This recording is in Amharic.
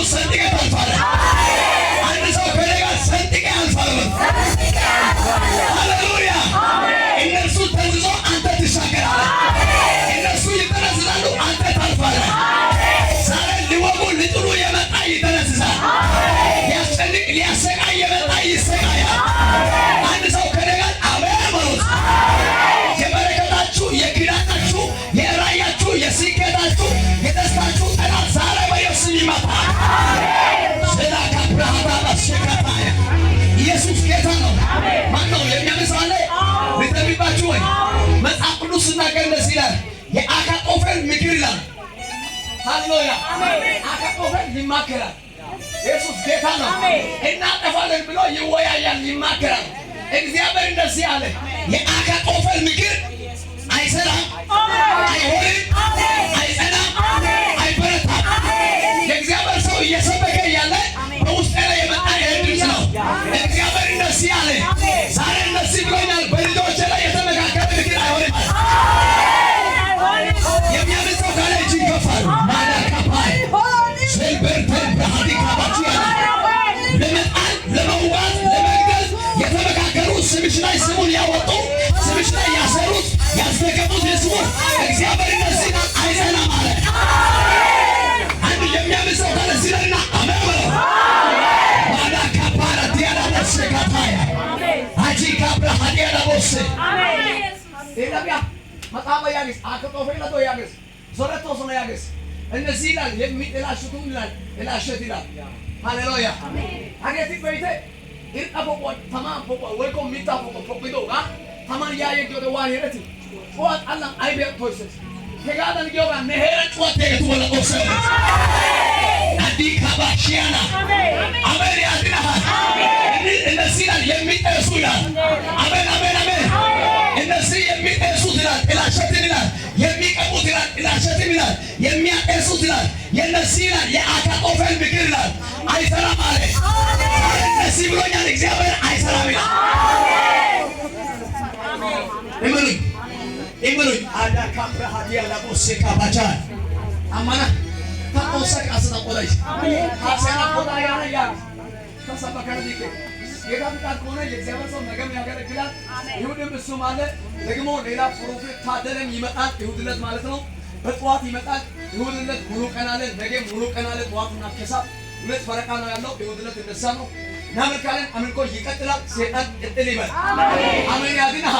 ሰንጥቀህ ታልፋለህ። አንድ ሰው ከእኔ ጋር ሰንጥቀህ ያልፋለህ። ሃሌሉያ። እነርሱ ተንዝዞ አንተ ትሻገራለህ። እነርሱ ይተነዝዛሉ፣ አንተ ታልፋለህ። ዛሬ ሊወጉ ሊጥሉ የመጣ ይተነዝዛል። ሊያስጨንቅ ሊያሰቃይ የመጣ ይሰቃያል። አንድ ሰው ከእኔ ጋር አሜን በሉት። የበረከታችሁ የኪዳናችሁ የራያችሁ የስኬታችሁ የደስታችሁ ጠላት ዛሬ በኢየሱስ ይመታል። ስላካ ብርሃታ ባስከታያ ኢየሱስ ጌታ ነው። ማን ነው የሚያመሳለ ልተቢባችሁ ወይ መጽሐፍ ቅዱስ ሲናገር እንደዚህ ይላል። የአካጦፌል ምክር ይላል። ሃሌሉያ። አካጦፌል ይማከራል። ኢየሱስ ጌታ ነው። እናጠፋለን ብሎ ይወያያል፣ ይማከራል። እግዚአብሔር እንደዚህ አለ። የአካጦፌል ምክር አይሰራም፣ አይሆንም፣ አይጸናም፣ አይበረታም። የእግዚአብሔር ሰው እየሰበከ ያለ በውስጤ ላይ የመጣ ድምፅ ነው። እግዚአብሔር እንደዚህ አለ። ዛሬ እንደዚህ ብሎኛል። በልጆቼ ላይ የተመካከለ ምክር አይሆንም። የሚያምን ሰው ካለ እጅ ይከፋል። ማዳካፓይ ሴልበርተን ብርሃዲ ካባች ያለ ለመጣል ለመዋት ለመግደል የተመካከሉ ስምሽ ላይ ስሙን ያወጡ ስምሽ ላይ ያሰሩት ያስደገሙት የስሙን እግዚአብሔር እንደዚህ አይጸናም አለ። አንድ የሚያምን ሰው ካለ ሲለና አሜን በለው። ማዳካፓራ ዲያላ ተሰካታያ አጂ ካብራ ዲያላ ቦሴ ኢላቢያ መጣባ ያግስ አካጦፌል አቶ ያግስ ዞረቶ ሶነ ያግስ እነዚህ ይላል የሚጥላሹቱን ይላል እላሸት ይላል። ሃሌሉያ አገቲ በይተ ኢርጣቦቆ ተማም ቦቆ ወይኮ ሚጣቦቆ ፖቂዶጋ ተማን ያየጆደ ዋሄረት ጾት አላ አይቤት ቶይሰስ ከጋዳን ጊዮጋ ነሄረ ጾት ተገቱ ወላ ኦሰ አዲ ካባሺያና አሜን ያድና እነዚህ ይላል የሚጠሱ ይላል። አሜን አሜን አሜን። እነዚህ የሚጠሱት ይላል እላሸት ይላል። የሚቀቡት ይላል እላሸት ይላል። የሚያጠሱት ይላል የነዚህ ይላል የአካጦፌል ምክር ይላል አይሰራም አለ። እነዚህ ብሎኛል እግዚአብሔር አይሰራም ይላል። እመኑኝ እመኑኝ። አዳካምራ ሀዲያ ላቦሴ ካባቻ አማና ታቆሰ ካስና ቆላይ ካሰና ቆላይ ያያ ተሰበከነ ዲከ ጌታ ፍቃድ ከሆነ የእግዚአብሔር ሰው ነገም ያገለግላል። ይሁድም እሱም አለ። ደግሞ ሌላ ፕሮፌት ታደለም ይመጣል። ይሁድለት ማለት ነው። በጠዋት ይመጣል። ይሁድለት ሙሉ ቀን አለ፣ ነገ ሙሉ ቀን አለ። ጠዋትና ከሰዓት ሁለት ፈረቃ ነው ያለው። ይሁድለት እንደዛ ነው። እናመልካለን። አምልኮ ይቀጥላል። ሰይጣን ቅጥል ይበል። አሜን ያድናል።